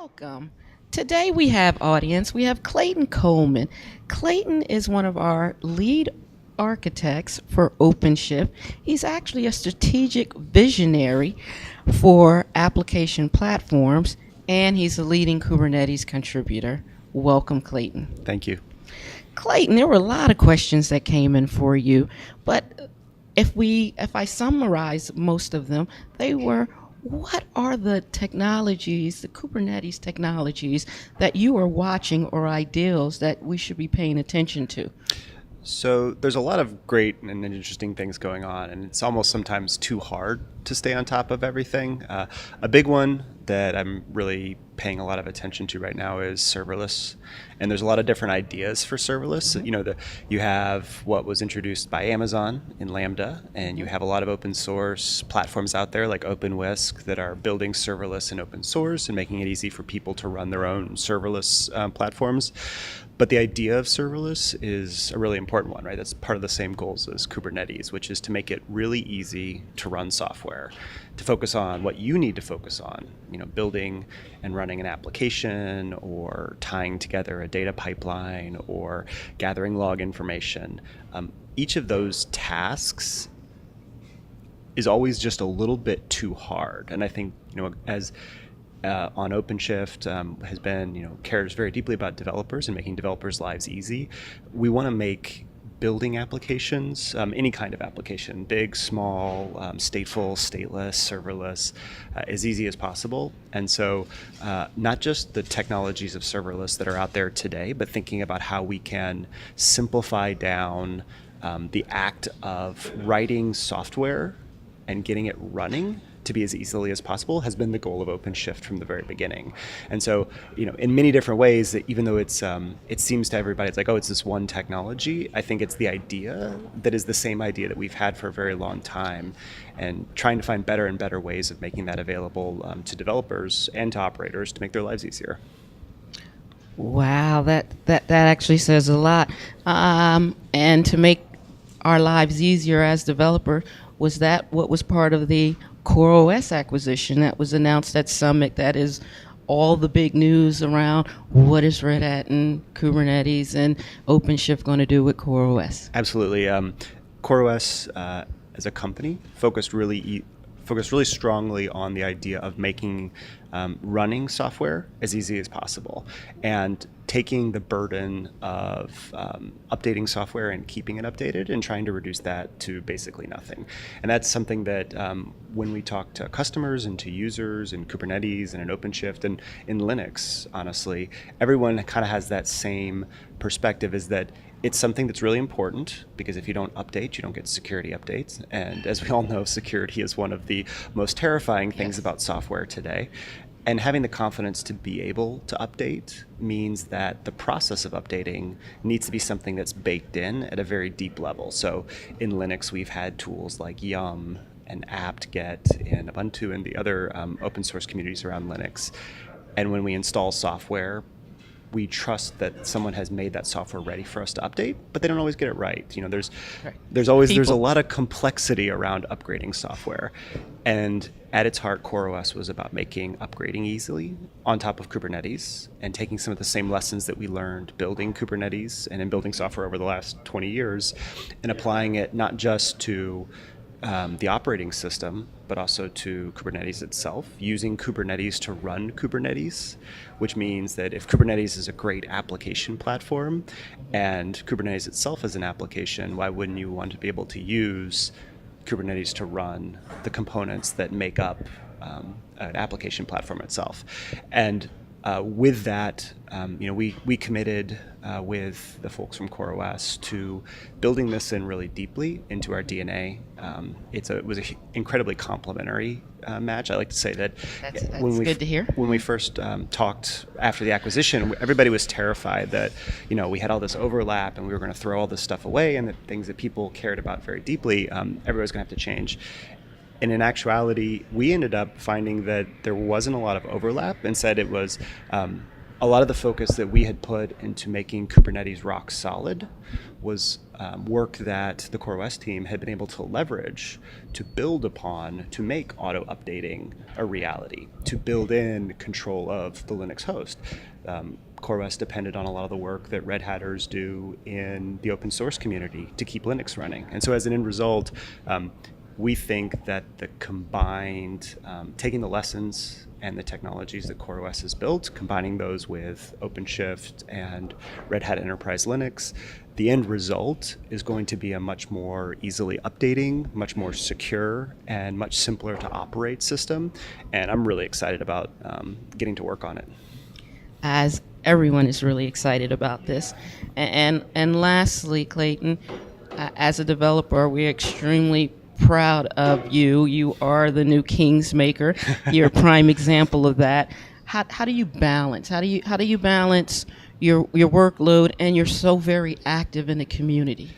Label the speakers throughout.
Speaker 1: Welcome. Today we have audience. We have Clayton Coleman. Clayton is one of our lead architects for OpenShift. He's actually a strategic visionary for application platforms, and he's a leading Kubernetes contributor. Welcome, Clayton.
Speaker 2: Thank you.
Speaker 1: Clayton, there were a lot of questions that came in for you, but if I summarize most of them, they were, what are the technologies, the Kubernetes technologies that you are watching or ideals that we should be paying attention to?
Speaker 2: So there's a lot of great and interesting things going on, and it's almost sometimes too hard to stay on top of everything. A big one that I'm really paying a lot of attention to right now is serverless, and there's a lot of different ideas for serverless. You have what was introduced by Amazon in Lambda, and you have a lot of open source platforms out there like OpenWhisk that are building serverless in open source and making it easy for people to run their own serverless platforms. But the idea of serverless is a really important one, right? That's part of the same goals as Kubernetes, which is to make it really easy to run software, to focus on what you need to focus on, building and running an application or tying together a data pipeline or gathering log information. Each of those tasks is always just a little bit too hard. And I think, as on OpenShift has been, cares very deeply about developers and making developers' lives easy. We want to make building applications, any kind of application, big, small, stateful, stateless, serverless, as easy as possible. And so not just the technologies of serverless that are out there today, but thinking about how we can simplify down the act of writing software and getting it running to be as easily as possible has been the goal of OpenShift from the very beginning. And so, in many different ways, even though it seems to everybody, it's like, oh, it's this one technology, I think it's the idea that is the same idea that we've had for a very long time, and trying to find better and better ways of making that available to developers and to operators to make their lives easier.
Speaker 1: Wow, that actually says a lot. And to make our lives easier as developers, was that what was part of the CoreOS acquisition that was announced at Summit? That is all the big news around what is Red Hat and Kubernetes and OpenShift going to do with CoreOS?
Speaker 2: Absolutely. CoreOS as a company focused really strongly on the idea of making running software as easy as possible and taking the burden of updating software and keeping it updated and trying to reduce that to basically nothing. And that's something that when we talk to customers and to users in Kubernetes and in OpenShift and in Linux, honestly, everyone kind of has that same perspective, is that it's something that's really important, because if you don't update, you don't get security updates. And as we all know, security is one of the most terrifying things about software today. And having the confidence to be able to update means that the process of updating needs to be something that's baked in at a very deep level. So in Linux, we've had tools like Yum and apt-get and Ubuntu and the other open source communities around Linux. And when we install software, we trust that someone has made that software ready for us to update, but they don't always get it right. There's a lot of complexity around upgrading software. And at its heart, CoreOS was about making upgrading easily on top of Kubernetes and taking some of the same lessons that we learned building Kubernetes and in building software over the last 20 years and applying it not just to the operating system, but also to Kubernetes itself, using Kubernetes to run Kubernetes, which means that if Kubernetes is a great application platform and Kubernetes itself is an application, why wouldn't you want to be able to use Kubernetes to run the components that make up an application platform itself? And with that, we committed with the folks from CoreOS to building this in really deeply into our DNA. It was an incredibly complementary match. I like to say that
Speaker 1: That's good to hear.
Speaker 2: When we first talked after the acquisition, everybody was terrified that we had all this overlap and we were going to throw all this stuff away, and the things that people cared about very deeply, everybody was going to have to change. And in actuality, we ended up finding that there wasn't a lot of overlap. Instead, it was a lot of the focus that we had put into making Kubernetes rock solid was work that the CoreOS team had been able to leverage to build upon to make auto updating a reality, to build in control of the Linux host. CoreOS depended on a lot of the work that Red Hatters do in the open source community to keep Linux running. And so as an end result, we think that the combined, taking the lessons and the technologies that CoreOS has built, combining those with OpenShift and Red Hat Enterprise Linux, the end result is going to be a much more easily updating, much more secure, and much simpler to operate system. And I'm really excited about getting to work on it.
Speaker 1: As everyone is really excited about this. And lastly, Clayton, as a developer, we're extremely proud of you. You are the new Kingsmaker. You're a prime example of that. How do you balance? How do you balance your workload, and you're so very active in the community?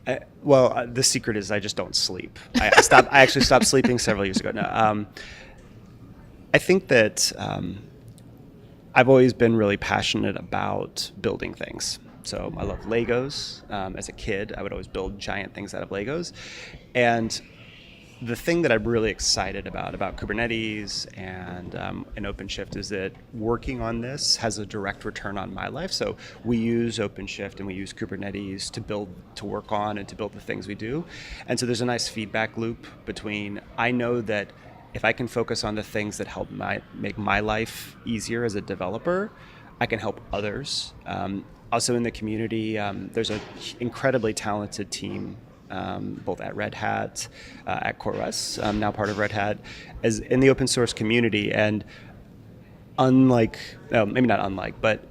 Speaker 2: The secret is I just don't sleep. I actually stopped sleeping several years ago. No, I think that I've always been really passionate about building things. So I love Legos. As a kid, I would always build giant things out of Legos. And the thing that I'm really excited about Kubernetes and OpenShift is that working on this has a direct return on my life. So we use OpenShift and we use Kubernetes to work on and to build the things we do. And so there's a nice feedback loop between, I know that if I can focus on the things that help make my life easier as a developer, I can help others. Also in the community, there's an incredibly talented team, both at Red Hat, at CoreOS, now part of Red Hat, as in the open source community. And maybe not unlike, but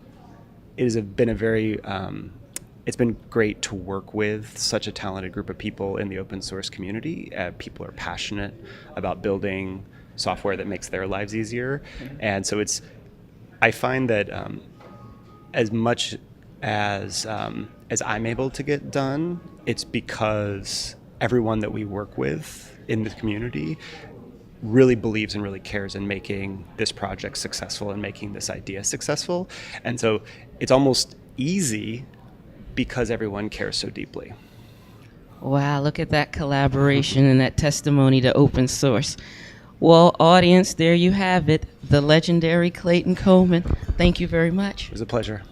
Speaker 2: it has been it's been great to work with such a talented group of people in the open source community. People are passionate about building software that makes their lives easier. And so I find that as much as I'm able to get done, it's because everyone that we work with in the community really believes and really cares in making this project successful and making this idea successful. And so it's almost easy because everyone cares so deeply.
Speaker 1: Wow, look at that collaboration and that testimony to open source. Well, audience, there you have it, the legendary Clayton Coleman. Thank you very much.
Speaker 2: It was a pleasure.